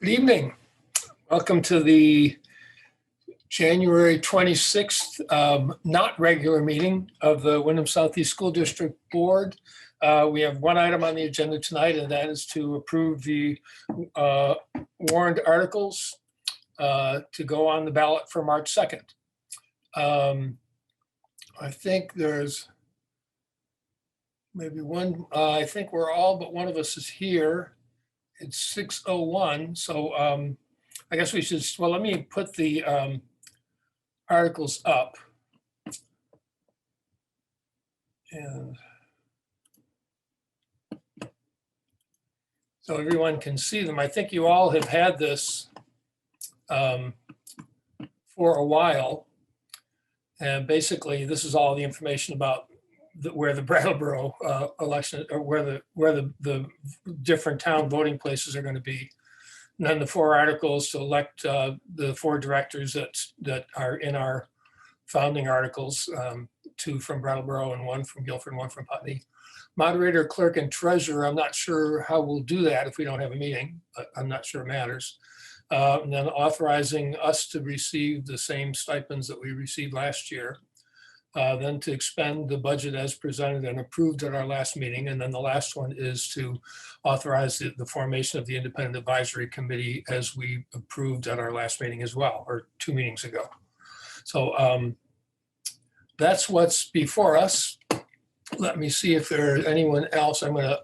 Good evening. Welcome to the January 26th, not regular meeting of the Windham Southeast School District Board. We have one item on the agenda tonight, and that is to approve the warrant articles to go on the ballot for March 2nd. I think there's maybe one, I think we're all but one of us is here. It's 6:01, so I guess we should, well, let me put the articles up. And so everyone can see them. I think you all have had this for a while. And basically, this is all the information about where the Brattleboro election, or where the different town voting places are going to be. And then the four articles to elect the four directors that are in our founding articles, two from Brattleboro and one from Guilford and one from Putney. Moderator, clerk, and treasurer, I'm not sure how we'll do that if we don't have a meeting, but I'm not sure it matters. And then authorizing us to receive the same stipends that we received last year. Then to expend the budget as presented and approved at our last meeting. And then the last one is to authorize the formation of the Independent Advisory Committee as we approved at our last meeting as well, or 2 meetings ago. So that's what's before us. Let me see if there's anyone else. I'm going to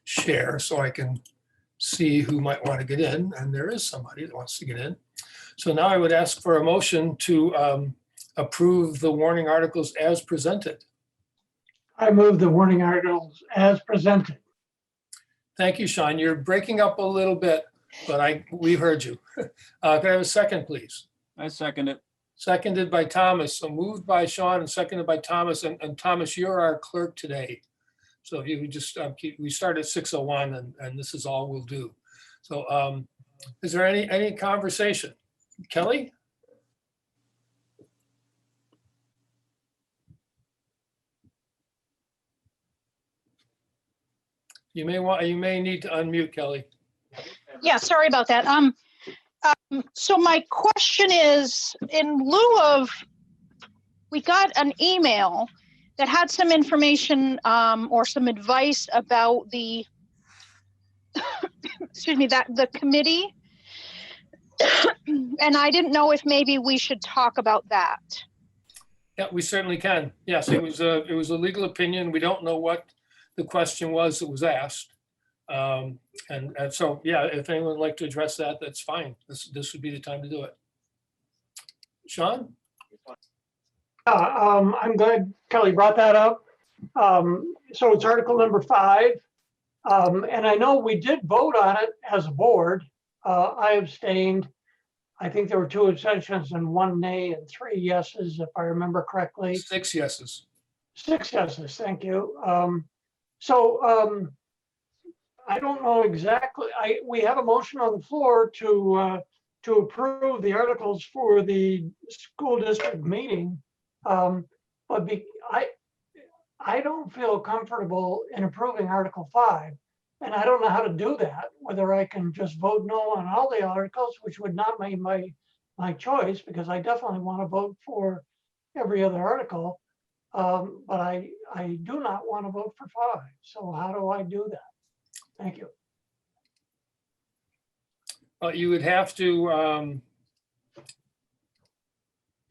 unshare so I can see who might want to get in. And there is somebody that wants to get in. So now I would ask for a motion to approve the warning articles as presented. I move the warning articles as presented. Thank you, Sean. You're breaking up a little bit, but we heard you. Could I have a second, please? I second it. Seconded by Thomas. So moved by Sean and seconded by Thomas. And Thomas, you're our clerk today. So if you would just we start at 6:01 and this is all we'll do. So is there any conversation? Kelly? You may need to unmute, Kelly. Yeah, sorry about that. So my question is, in lieu of, we got an email that had some information or some advice about the, excuse me, that the committee. And I didn't know if maybe we should talk about that. Yeah, we certainly can. Yes, it was a legal opinion. We don't know what the question was that was asked. And so, yeah, if anyone would like to address that, that's fine. This would be the time to do it. Sean? I'm glad Kelly brought that up. So it's article number 5. And I know we did vote on it as a board. I abstained. I think there were 2 abstentions and 1 nay and 3 yeses, if I remember correctly. 6 yeses. 6 yeses, thank you. So I don't know exactly. We have a motion on the floor to approve the articles for the school district meeting, but I don't feel comfortable in approving Article 5, and I don't know how to do that. Whether I can just vote no on all the articles, which would not be my choice, because I definitely want to vote for every other article. But I do not want to vote for 5. So how do I do that? Thank you. Well, you would have to,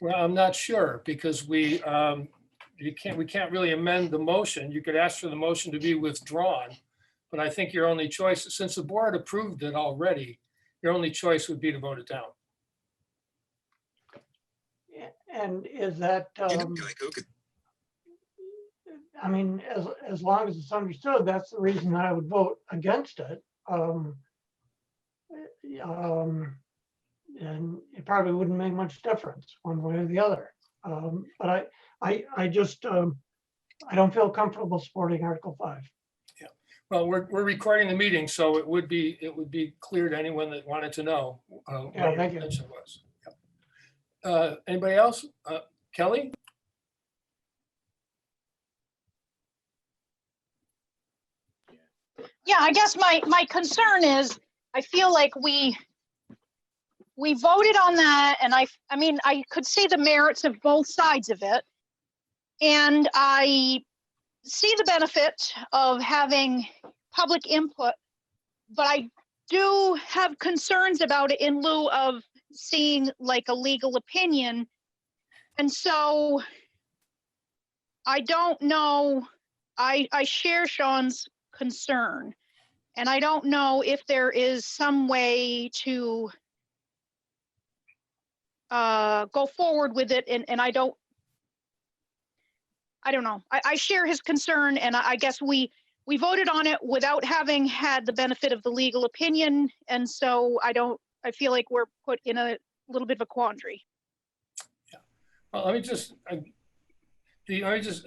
well, I'm not sure because we can't really amend the motion. You could ask for the motion to be withdrawn, but I think your only choice, since the board approved it already, your only choice would be to vote it down. And is that, I mean, as long as it's understood, that's the reason that I would vote against it. And it probably wouldn't make much difference one way or the other. But I just, I don't feel comfortable supporting Article 5. Yeah. Well, we're recording the meeting, so it would be clear to anyone that wanted to know what your intention was. Yeah. Anybody else? Kelly? Yeah, I guess my concern is I feel like we voted on that, and I mean, I could see the merits of both sides of it. And I see the benefit of having public input, but I do have concerns about it in lieu of seeing like a legal opinion. And so I don't know, I share Sean's concern, and I don't know if there is some way to go forward with it. And I don't know. I share his concern, and I guess we voted on it without having had the benefit of the legal opinion. And so I feel like we're put in a little bit of a quandary. Yeah. Well, let me just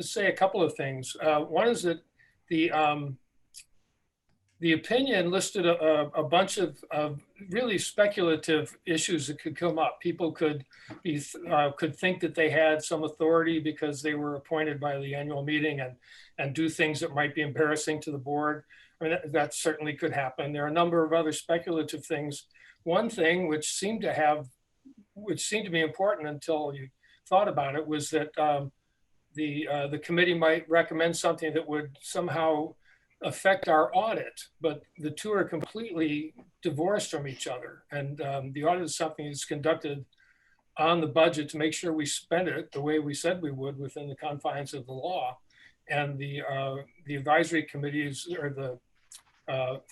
say a couple of things. One is that the opinion listed a bunch of really speculative issues that could come up. People could think that they had some authority because they were appointed by the annual meeting and do things that might be embarrassing to the board. I mean, that certainly could happen. There are a number of other speculative things. One thing which seemed to be important until you thought about it was that the committee might recommend something that would somehow affect our audit, but the two are completely divorced from each other. And the audit is something that's conducted on the budget to make sure we spend it the way we said we would within the confines of the law. And the advisory committees or the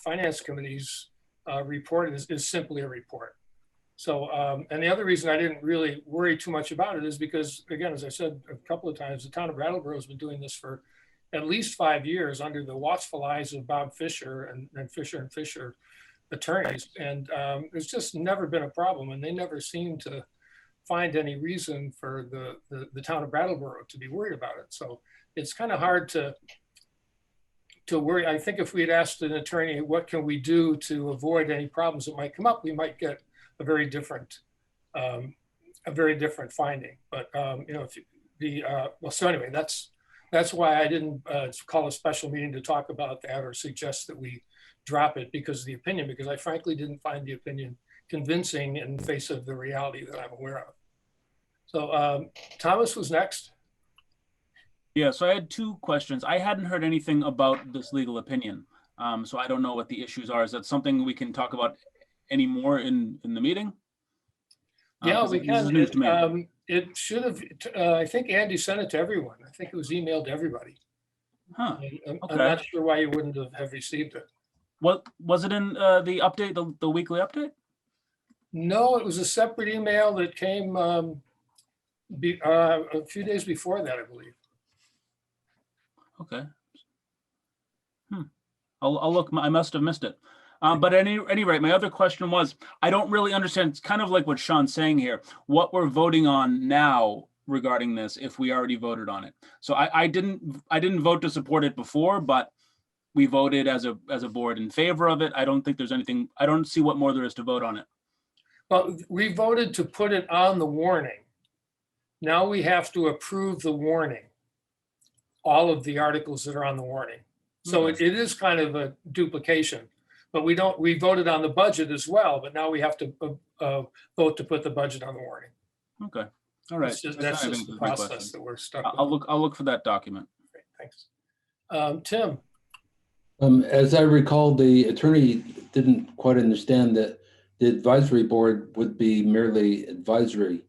finance committee's report is simply a report. So, and the other reason I didn't really worry too much about it is because, again, as I said a couple of times, the town of Brattleboro has been doing this for at least 5 years under the watchful eyes of Bob Fisher and Fisher attorneys. And there's just never been a problem, and they never seem to find any reason for the town of Brattleboro to be worried about it. So it's kind of hard to worry. I think if we had asked an attorney, what can we do to avoid any problems that might come up, we might get a very different finding. But you know, well, so anyway, that's why I didn't call a special meeting to talk about that or suggest that we drop it because of the opinion, because I frankly didn't find the opinion convincing in the face of the reality that I'm aware of. So Thomas was next. Yeah, so I had two questions. I hadn't heard anything about this legal opinion, so I don't know what the issues are. Is that something we can talk about any more in the meeting? Yeah, we this is can. news to me. It should have, I think Andy sent it to everyone. I think it was emailed to everybody. Huh. I'm Okay. not sure why you wouldn't have received it. What was it in the update, the weekly update? No, it was a separate email that came a few days before that, I believe. Okay. I'll look. I must have missed it. But at any rate, my other question was, I don't really understand. It's kind of like what Sean's saying here. What we're voting on now regarding this, if we already voted on it. So I didn't vote to support it before, but we voted as a board in favor of it. I don't think there's anything. I don't see what more there is to vote on it. Well, we voted to put it on the warning. Now we have to approve the warning. All of the articles that are on the warning. So it is kind of a duplication, but we voted on the budget as well, but now we have to vote to put the budget on the warning. Okay. All right. That's just the process that we're stuck with. I'll look for that document. Great, thanks. Tim. As I recall, the attorney didn't quite understand that the advisory board would be merely advisory.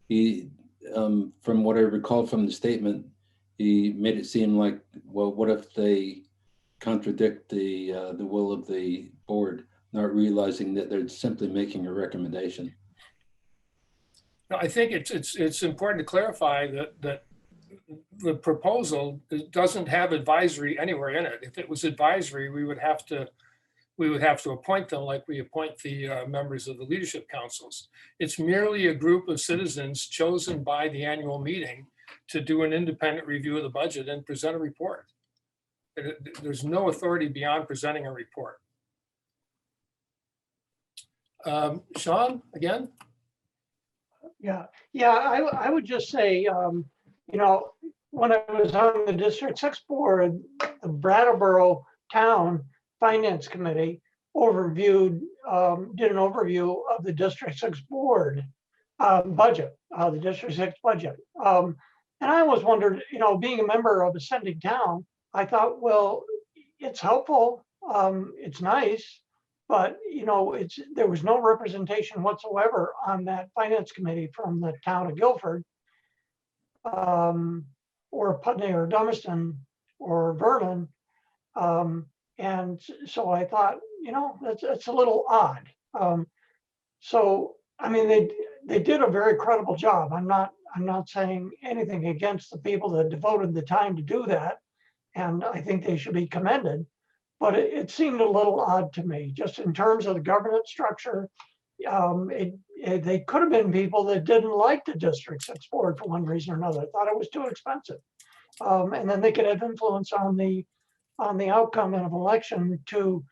He, from what I recall from the statement, he made it seem like, well, what if they contradict the will of the board, not realizing that they're simply making a recommendation? No, I think it's important to clarify that the proposal doesn't have advisory anywhere in it. If it was advisory, we would have to appoint them like we appoint the members of the leadership councils. It's merely a group of citizens chosen by the annual meeting to do an independent review of the budget and present a report. There's no authority beyond presenting a report. Sean, again? Yeah, I would just say, you know, when I was on the District 6 board, the Brattleboro Town Finance Committee, overviewed, did an overview of the District 6 board budget, the District 6 budget. And I always wondered, you know, being a member of a sending town, I thought, well, it's helpful, it's nice, but you know, there was no representation whatsoever on that finance committee from the town of Guilford, or Putney or Dummerston or Vernon. And so I thought, you know, that's a little odd. So, I mean, they did a very credible job. I'm not saying anything against the people that devoted the time to do that. And I think they should be commended, but it seemed a little odd to me, just in terms of the governance structure. They could have been people that didn't like the District 6 board for one reason or another, thought it was too expensive. And then they could have influence on the outcome of an election to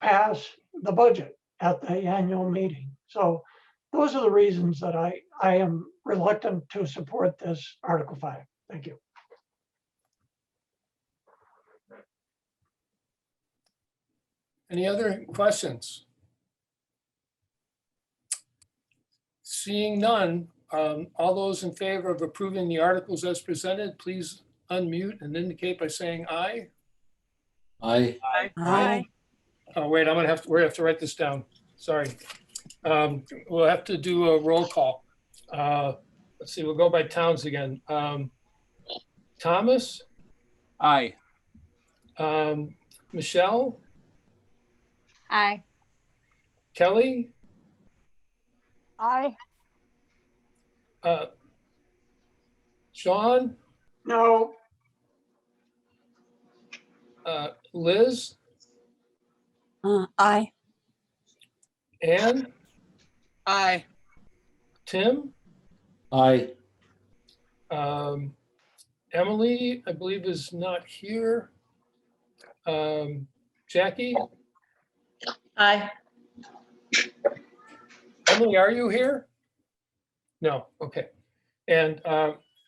pass the budget at the annual meeting. So those are the reasons that I am reluctant to support this Article 5. Thank you. Any other questions? Seeing none, all those in favor of approving the articles as presented, please unmute and indicate by saying aye. Aye. Aye. Oh, wait, we have to write this down. Sorry. We'll have to do a roll call. Let's see, we'll go by towns again. Thomas, Aye. Michelle, Aye. Kelly, Aye. Sean, No, Liz, Aye. Ann, Aye. Tim, Aye. Emily, I believe is not here. Jackie, Aye. Emily, are you here? No, okay. And,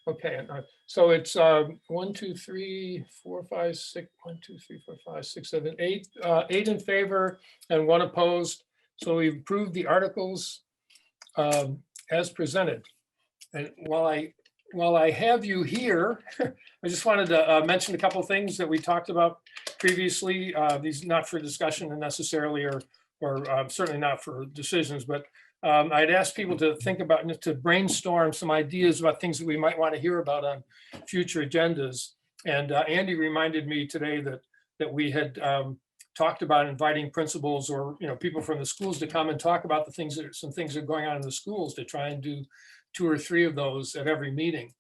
okay, so it's 1, 2, 3, 4, 5, 6, 1, 2, 3, 4, 5, 6, 7, 8, 8 in favor and 1 opposed. So we've approved the articles as presented. And while I have you here, I just wanted to mention a couple of things that we talked about previously. These not for discussion necessarily, or certainly not for decisions, but I'd asked people to think about, to brainstorm some ideas about things that we might want to hear about on future agendas. And Andy reminded me today that we had talked about inviting principals or people from the schools to come and talk about some things that are going on in the schools, to try and do 2 or 3 of those at every meeting.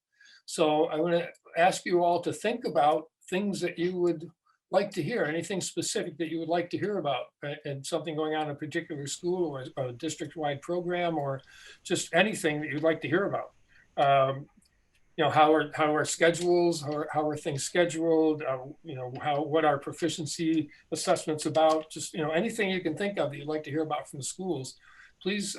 So I want to ask you all to think about things that you would like to hear, anything specific that you would like to hear about, and something going on in a particular school or a district-wide program, or just anything that you'd like to hear about. How are schedules, how are things scheduled? What are proficiency assessments about? Just anything you can think of that you'd like to hear about from the schools. Please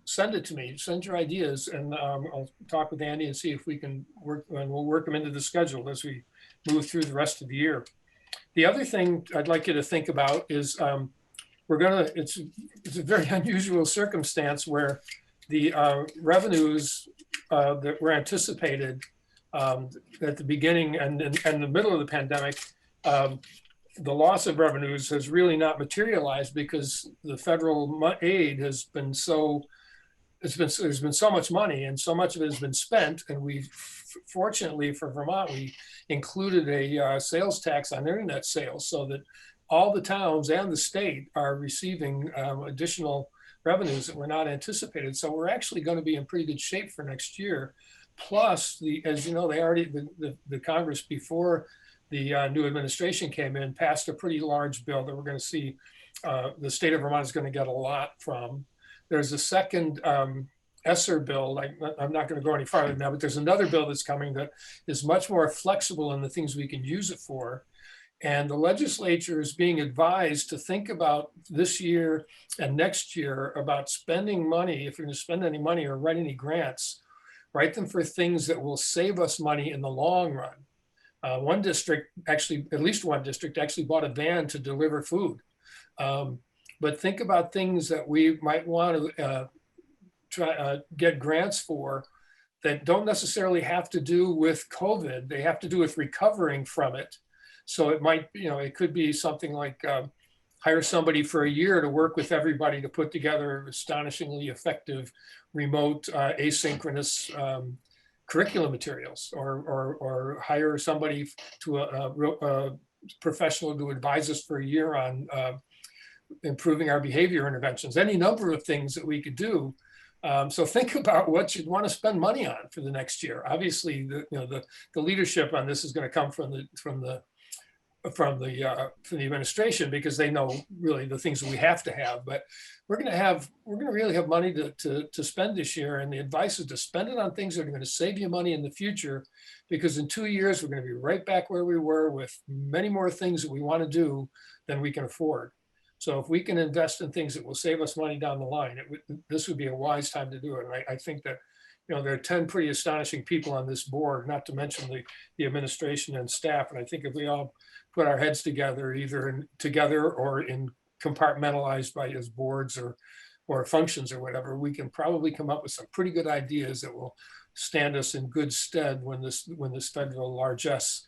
send it to me. Send your ideas, and I'll talk with Andy and see if we can work, and we'll work them into the schedule as we move through the rest of the year. The other thing I'd like you to think about is it's a very unusual circumstance where the revenues that were anticipated at the beginning and the middle of the pandemic, the loss of revenues has really not materialized because the federal aid has been there's been so much money, and so much of it has been spent. And we, fortunately for Vermont, we included a sales tax on internet sales, so that all the towns and the state are receiving additional revenues that were not anticipated. So we're actually going to be in pretty good shape for next year. Plus, as you know, the Congress, before the new administration came in, passed a pretty large bill that we're going to see the state of Vermont is going to get a lot from. There's a second ESSER bill. I'm not going to go any farther than that, but there's another bill that's coming that is much more flexible in the things we can use it for. And the legislature is being advised to think about this year and next year about spending money. If you're going to spend any money or write any grants, write them for things that will save us money in the long run. At least one district actually bought a van to deliver food. but think about things that we might want to get grants for that don't necessarily have to do with COVID. They have to do with recovering from it. So it might, it could be something like hire somebody for a year to work with everybody to put together astonishingly effective remote asynchronous curriculum materials, or hire somebody to a professional to advise us for a year on improving our behavior interventions, any number of things that we could do. So think about what you'd want to spend money on for the next year. Obviously, the leadership on this is going to come from the administration, because they know really the things that we have to have. But we're going to really have money to spend this year, and the advice is to spend it on things that are going to save you money in the future, because in 2 years we're going to be right back where we were with many more things that we want to do than we can afford. So if we can invest in things that will save us money down the line, this would be a wise time to do it. And I think that, there are 10 pretty astonishing people on this board, not to mention the administration and staff. And I think if we all put our heads together, either together or in compartmentalized by as boards or functions or whatever, we can probably come up with some pretty good ideas that will stand us in good stead when this federal largesse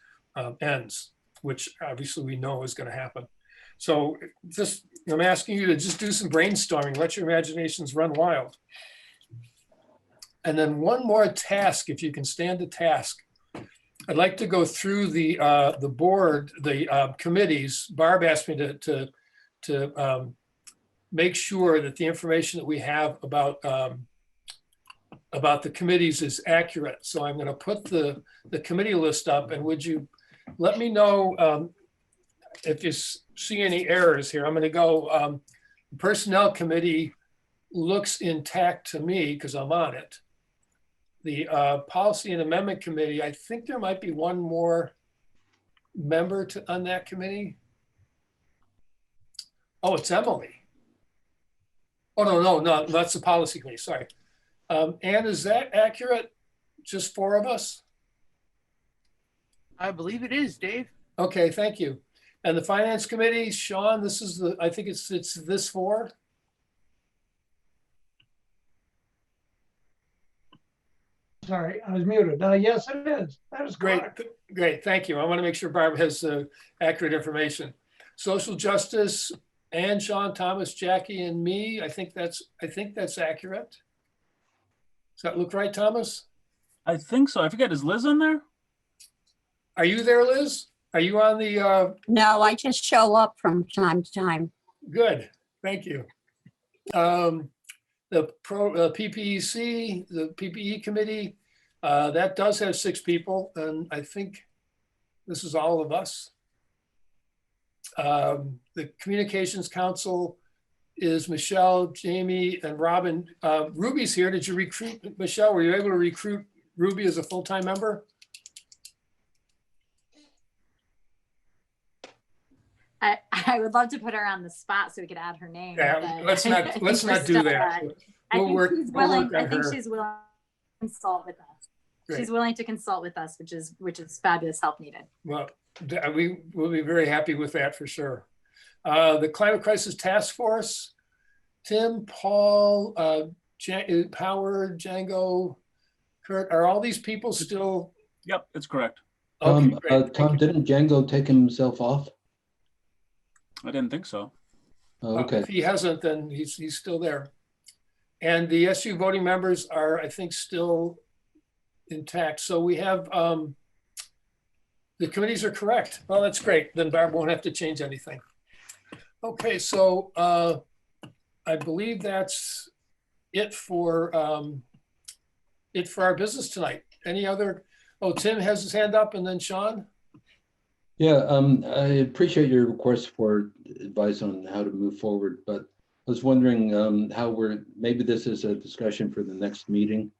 ends, which obviously we know is going to happen. So I'm asking you to just do some brainstorming, let your imaginations run wild. And then one more task, if you can stand the task. I'd like to go through the board, the committees. Barb asked me to make sure that the information that we have about the committees is accurate. So I'm going to put the committee list up, and would you let me know if you see any errors here. I'm going to go, Personnel Committee looks intact to me because I'm on it. The Policy and Amendment Committee, I think there might be one more member on that committee. Oh, it's Emily. Oh, no, that's the Policy Committee, sorry. Ann, is that accurate? Just 4 of us? I believe it is, Dave. Okay, thank you. And the Finance Committee, Sean, I think it's this 4. Sorry, I was muted. Yes, it is. That is correct. Great, thank you. I want to make sure Barb has accurate information. Social Justice, Ann, Sean, Thomas, Jackie, and me. I think that's accurate. Does that look right, Thomas? I think so. I forget, is Liz on there? Are you there, Liz? Are you on the? No, I just show up from time to time. Good, thank you. The PPEC, the PPE committee, that does have 6 people, and I think this is all of us. The Communications Council is Michelle, Jamie, and Robin. Ruby's here. Did you recruit Michelle? Were you able to recruit Ruby as a full-time member? I would love to put her on the spot so we could add her name. Yeah, but let's not do that. I think she's willing to consult with us. Great. She's willing to consult with us, which is fabulous help needed. Well, we will be very happy with that for sure. The Climate Crisis Task Force, Tim, Paul, Howard, Django, Kurt, are all these people still? Yep, that's correct. Okay, great. Tom, didn't Django take himself off? I didn't think so. Oh, okay. If he hasn't, then he's still there. And the SU voting members are, I think, still intact. So we have, the committees are correct. Well, that's great. Then Barb won't have to change anything. Okay, so I believe that's it for our business tonight. Any other? Oh, Tim has his hand up, and then Sean. Yeah, I appreciate your request for advice on how to move forward, but I was wondering how maybe this is a discussion for the next meeting,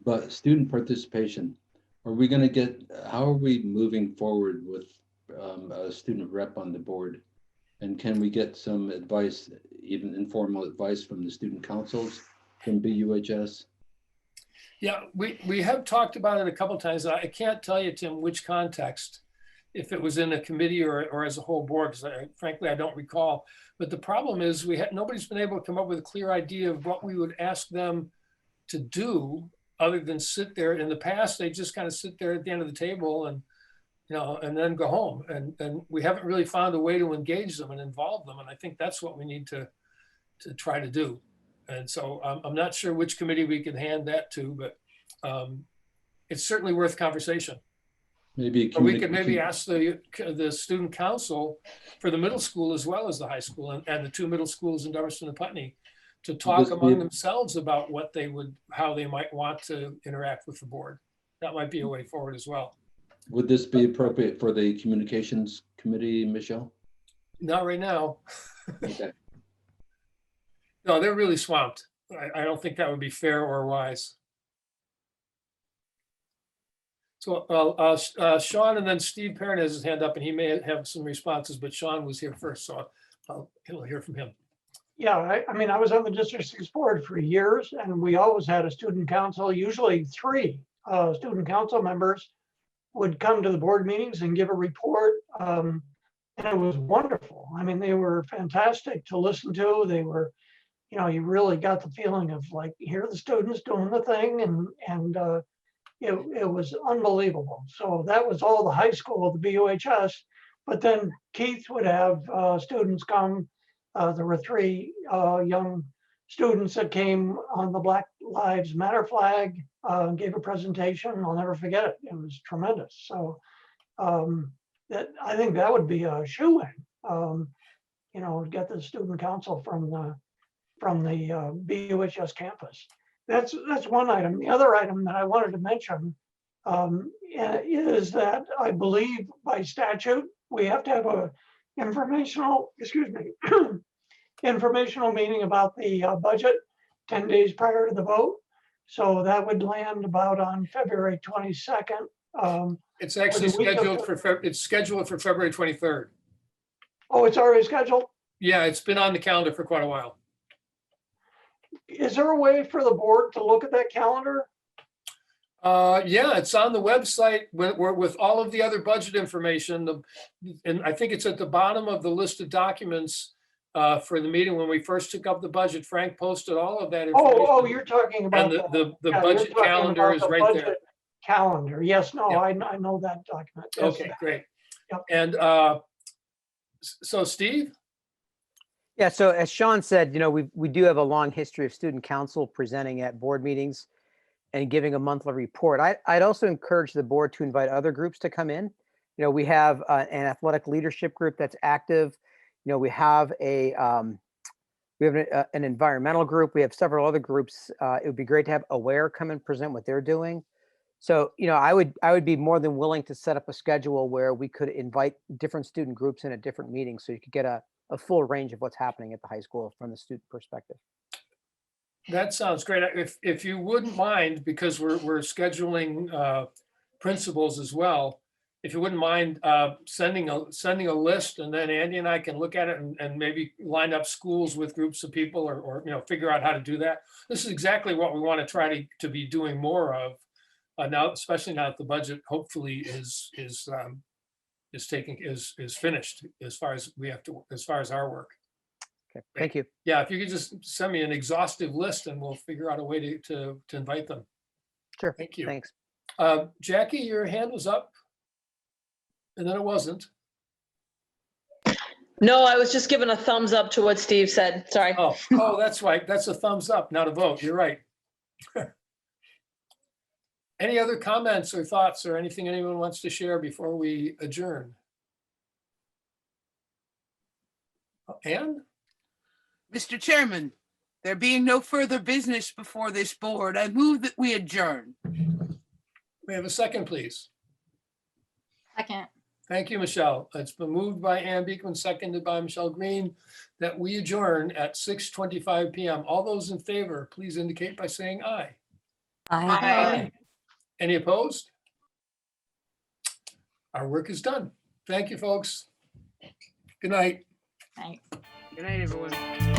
but student participation, how are we moving forward with a student rep on the board? And can we get some advice, even informal advice from the student councils from BUHS? Yeah, we have talked about it a couple of times. I can't tell you, Tim, which context. if it was in a committee or as a whole board, because frankly, I don't recall. But the problem is nobody's been able to come up with a clear idea of what we would ask them to do other than sit there. In the past, they just kind of sit there at the end of the table and, and then go home. And we haven't really found a way to engage them and involve them. And I think that's what we need to try to do. And so I'm not sure which committee we can hand that to, but it's certainly worth conversation. Maybe Or we could maybe ask the student council for the middle school as well as the high school and the 2 middle schools in Dummerston and Putney to talk among themselves about how they might want to interact with the board. That might be a way forward as well. Would this be appropriate for the communications committee, Michelle? Not right now. Okay. No, they're really swamped. I don't think that would be fair or wise. So Sean and then Steve Perrin has his hand up and he may have some responses, but Sean was here first, so he'll hear from him. Yeah, I mean, I was on the District 6 board for years and we always had a student council, usually 3 student council members would come to the board meetings and give a report. And it was wonderful. I mean, they were fantastic to listen to. They were, you really got the feeling of like, here are the students doing the thing and it was unbelievable. So that was all the high school, the BUHS, but then Keith would have students come. There were 3 young students that came on the Black Lives Matter flag, gave a presentation. I'll never forget it. It was tremendous. So I think that would be a shoo-in, get the student council from the BUHS campus. That's one item. The other item that I wanted to mention is that I believe by statute, we have to have a informational meeting about the budget 10 days prior to the vote. So that would land about on February 22nd. It's actually scheduled for February 23rd. Oh, it's already scheduled? Yeah, it's been on the calendar for quite a while. Is there a way for the board to look at that calendar? Yeah, it's on the website with all of the other budget information. And I think it's at the bottom of the list of documents for the meeting when we first took up the budget. Frank posted all of that information. Oh, you're talking about and the budget calendar is right there. Calendar, yes, no, Yeah. I know that document. Yes. Okay, great. Yep. And so Steve? Yeah, so as Sean said, we do have a long history of student council presenting at board meetings and giving a monthly report. I'd also encourage the board to invite other groups to come in. We have an athletic leadership group that's active. We have an environmental group. We have several other groups. It would be great to have Aware come and present what they're doing. So, I would be more than willing to set up a schedule where we could invite different student groups in at different meetings so you could get a full range of what's happening at the high school from the student perspective. That sounds great. If you wouldn't mind, because we're scheduling principals as well, if you wouldn't mind sending a list, and then Andy and I can look at it and maybe line up schools with groups of people or figure out how to do that. This is exactly what we want to try to be doing more of now, especially now that the budget hopefully is finished as far as our work. Okay, thank you. Yeah, if you could just send me an exhaustive list and we'll figure out a way to invite them. Sure. Thank you. Thanks. Jackie, your hand was up and then it wasn't. No, I was just giving a thumbs up to what Steve said. Sorry. Oh, that's right. That's a thumbs up, not a vote. You're right. Any other comments or thoughts or anything anyone wants to share before we adjourn? Ann? Mr. Chairman, there being no further business before this board, I move that we adjourn. We have a second, please. Second. Thank you, Michelle. It's been moved by Ann Beekman, seconded by Michelle Green, that we adjourn at 6:25 p.m. All those in favor, please indicate by saying aye. Aye. Any opposed? Our work is done. Thank you, folks. Good night. Aye. Good night, everyone.